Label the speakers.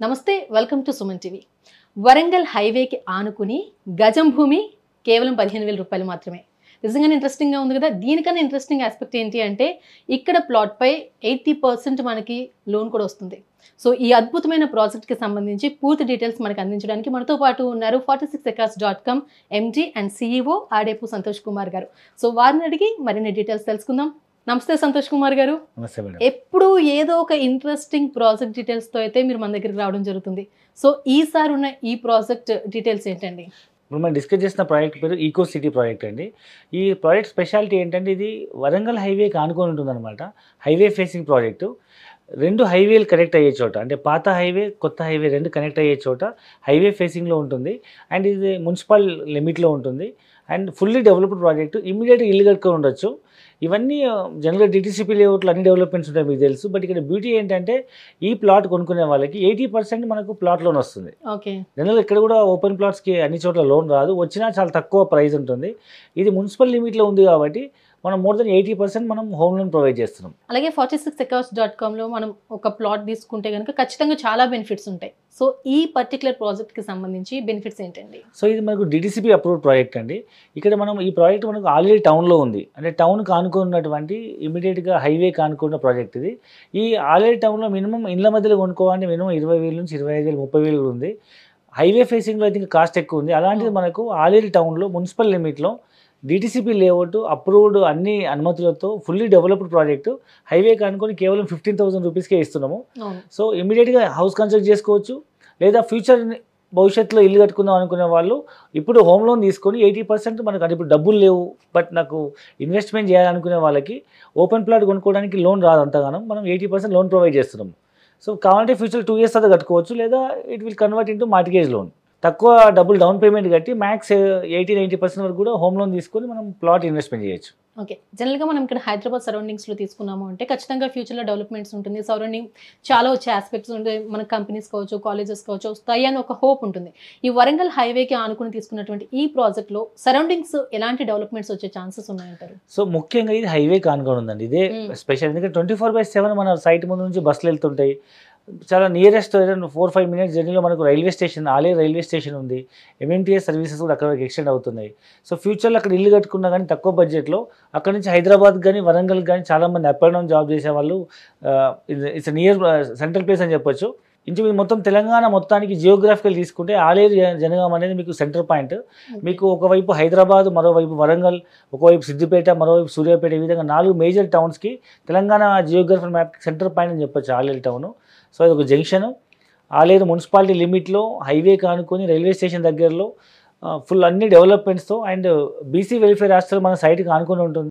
Speaker 1: నమస్తే welcome to Suman TV. Warangal హైవేకి ఆనుకుని గజం భూమి కేవలం 15,000 రూపాయలు మాత్రమే. నిజంగానే ఇంట్రెస్టింగ్గా ఉంది కదా. దీనికన్నా ఇంట్రెస్టింగ్ ఆస్పెక్ట్ ఏంటి అంటే ఇక్కడ ప్లాట్పై 80% మనకి లోన్ కూడా వస్తుంది. సో ఈ అద్భుతమైన ప్రాజెక్ట్కి సంబంధించి పూర్తి డీటెయిల్స్ మనకు అందించడానికి మనతో పాటు ఉన్నారు 46acres.com MD and CEO Adepu Santosh Kumar గారు. సో వారిని అడిగి మరిన్ని డీటెయిల్స్ తెలుసుకుందాం. నమస్తే సంతోష్ కుమార్ గారు. ఎప్పుడు ఏదో ఒక ఇంట్రెస్టింగ్ ప్రాజెక్ట్ డీటెయిల్స్తో అయితే మీరు మన దగ్గరికి రావడం జరుగుతుంది. సో ఈసారి ఉన్న ఈ ప్రాజెక్ట్ డీటెయిల్స్ ఏంటండి?
Speaker 2: ఇప్పుడు మనం డిస్కస్ చేసిన ప్రాజెక్ట్ పేరు ఈకో సిటీ ప్రాజెక్ట్ అండి. ఈ ప్రాజెక్ట్ స్పెషాలిటీ ఏంటంటే ఇది వరంగల్ హైవేకి ఆనుకొని ఉంటుందన్నమాట. Highway facing project. రెండు హైవేలు కనెక్ట్ అయ్యే చోట, అంటే పాత హైవే కొత్త హైవే రెండు కనెక్ట్ అయ్యే చోట హైవే ఫేసింగ్లో ఉంటుంది. అండ్ ఇది మున్సిపల్ లిమిట్లో ఉంటుంది. And fully developed project. ఇమీడియట్గా ఇల్లు కట్టుకొని ఉండొచ్చు. ఇవన్నీ జనరల్గా డిటీసీపీ లేఅవుట్లో అన్ని డెవలప్మెంట్స్ ఉంటాయి, మీకు తెలుసు. బట్ ఇక్కడ బ్యూటీ ఏంటంటే ఈ ప్లాట్ కొనుక్కునే వాళ్ళకి 80% మనకు ప్లాట్ లోన్ వస్తుంది.
Speaker 1: ఓకే.
Speaker 2: జనరల్గా ఇక్కడ కూడా ఓపెన్ ప్లాట్స్కి అన్ని చోట్ల లోన్ రాదు, వచ్చినా చాలా తక్కువ ప్రైస్ ఉంటుంది. ఇది మున్సిపల్ లిమిట్లో ఉంది కాబట్టి మనం మోర్ దెన్ 80% మనం హోమ్ లోన్ ప్రొవైడ్ చేస్తున్నాం.
Speaker 1: అలాగే 46acres.comలో మనం ఒక ప్లాట్ తీసుకుంటే కనుక ఖచ్చితంగా చాలా బెనిఫిట్స్ ఉంటాయి. సో ఈ పర్టికులర్ ప్రాజెక్ట్కి సంబంధించి బెనిఫిట్స్ ఏంటండి?
Speaker 2: సో ఇది మనకు డిటీసీపీ అప్రూవ్డ్ ప్రాజెక్ట్ అండి. ఇక్కడ మనం ఈ ప్రాజెక్ట్ మనకు ఆల్రెడీ టౌన్లో ఉంది, అంటే టౌన్కి ఆనుకున్నటువంటి ఇమీడియట్గా హైవేకి ఆనుకున్న ప్రాజెక్ట్ ఇది. ఈ ఆల్రెడీ టౌన్లో మినిమం ఇండ్ల మధ్యలో కొనుక్కోవాలంటే మినిమం 20,000 నుంచి 25,000 30,000 కూడా ఉంది. హైవే ఫేసింగ్లో అయితే ఇంకా కాస్ట్ ఎక్కువ ఉంది. అలాంటిది మనకు ఆల్రెడీ టౌన్లో మున్సిపల్ లిమిట్లో డిటీసీపీ లేఅవుట్ అప్రూవ్డ్ అన్ని అనుమతులతో ఫుల్లీ డెవలప్డ్ ప్రాజెక్టు హైవేకి అనుకొని కేవలం 15,000 రూపీస్కే ఇస్తున్నాము. సో ఇమీడియట్గా హౌస్ కన్స్ట్రక్ట్ చేసుకోవచ్చు, లేదా ఫ్యూచర్ భవిష్యత్తులో ఇల్లు కట్టుకుందాం అనుకునే వాళ్ళు ఇప్పుడు హోమ్ లోన్ తీసుకొని 80% మనకు, అంటే ఇప్పుడు డబ్బులు లేవు బట్ నాకు ఇన్వెస్ట్మెంట్ చేయాలనుకునే వాళ్ళకి ఓపెన్ ప్లాట్ కొనుక్కోవడానికి లోన్ రాదు అంతగానం, మనం 80% లోన్ ప్రొవైడ్ చేస్తున్నాము. సో కావాలంటే ఫ్యూచర్ 2 years తర్వాత కట్టుకోవచ్చు, లేదా it will convert into mortgage loan. తక్కువ డబ్బులు డౌన్ పేమెంట్ కట్టి మ్యాక్స్ 80-90% వరకు కూడా హోమ్ లోన్ తీసుకొని మనం ప్లాట్ ఇన్వెస్ట్మెంట్ చేయొచ్చు.
Speaker 1: ఓకే. జనరల్గా మనం ఇక్కడ హైదరాబాద్ సరౌండింగ్స్లో తీసుకున్నాము అంటే ఖచ్చితంగా ఫ్యూచర్లో డెవలప్మెంట్స్ ఉంటుంది, సరౌండింగ్ చాలా వచ్చే ఆస్పెక్ట్స్ ఉంటాయి, మన కంపెనీస్ కావచ్చు, కాలేజెస్ కావచ్చు వస్తాయి అని ఒక హోప్ ఉంటుంది. ఈ వరంగల్ హైవేకి ఆనుకుని తీసుకున్నటువంటి ఈ ప్రాజెక్ట్లో సరౌండింగ్స్ ఎలాంటి డెవలప్మెంట్స్ వచ్చే ఛాన్సెస్ ఉన్నాయంటారు?
Speaker 2: సో ముఖ్యంగా ఇది హైవేకి ఆనుకొని ఉందండి, ఇదే స్పెషల్. ఎందుకంటే 24/7 మన సైట్ ముందు నుంచి బస్సులు వెళ్తుంటాయి. చాలా నియరెస్ట్ 4-5 minutes జర్నీలో మనకు railway station, Aler railway station ఉంది. ఎంఎంటీఎస్ సర్వీసెస్ కూడా అక్కడ వరకు ఎక్స్టెండ్ అవుతున్నాయి. సో ఫ్యూచర్లో అక్కడ ఇల్లు కట్టుకున్నా కానీ తక్కువ బడ్జెట్లో అక్కడ నుంచి హైదరాబాద్ కానీ వరంగల్ కానీ చాలామంది అప్ అండ్ డౌన్ జాబ్ చేసేవాళ్ళు, ఇట్స్ నియర్ సెంట్రల్ ప్లేస్ అని చెప్పొచ్చు. ఇంచుమించు మొత్తం తెలంగాణ మొత్తానికి జియోగ్రాఫికల్ తీసుకుంటే ఆలేరు జనగాం అనేది మీకు సెంటర్ పాయింట్. మీకు ఒకవైపు హైదరాబాద్, మరోవైపు వరంగల్, ఒకవైపు సిద్దిపేట, మరోవైపు సూర్యాపేట, ఈ విధంగా 4 మేజర్ టౌన్స్కి Telangana geographical map centre point అని చెప్పొచ్చు ఆలేరు టౌను. సో ఇది ఒక జంక్షన్. ఆలేరు మున్సిపాలిటీ లిమిట్లో హైవేకి ఆనుకొని రైల్వే స్టేషన్ దగ్గరలో ఫుల్ అన్ని డెవలప్మెంట్స్తో అండ్ బీసీ వెల్ఫేర్ హాస్టల్ మన సైట్కి ఆనుకొని ఉంటుంది.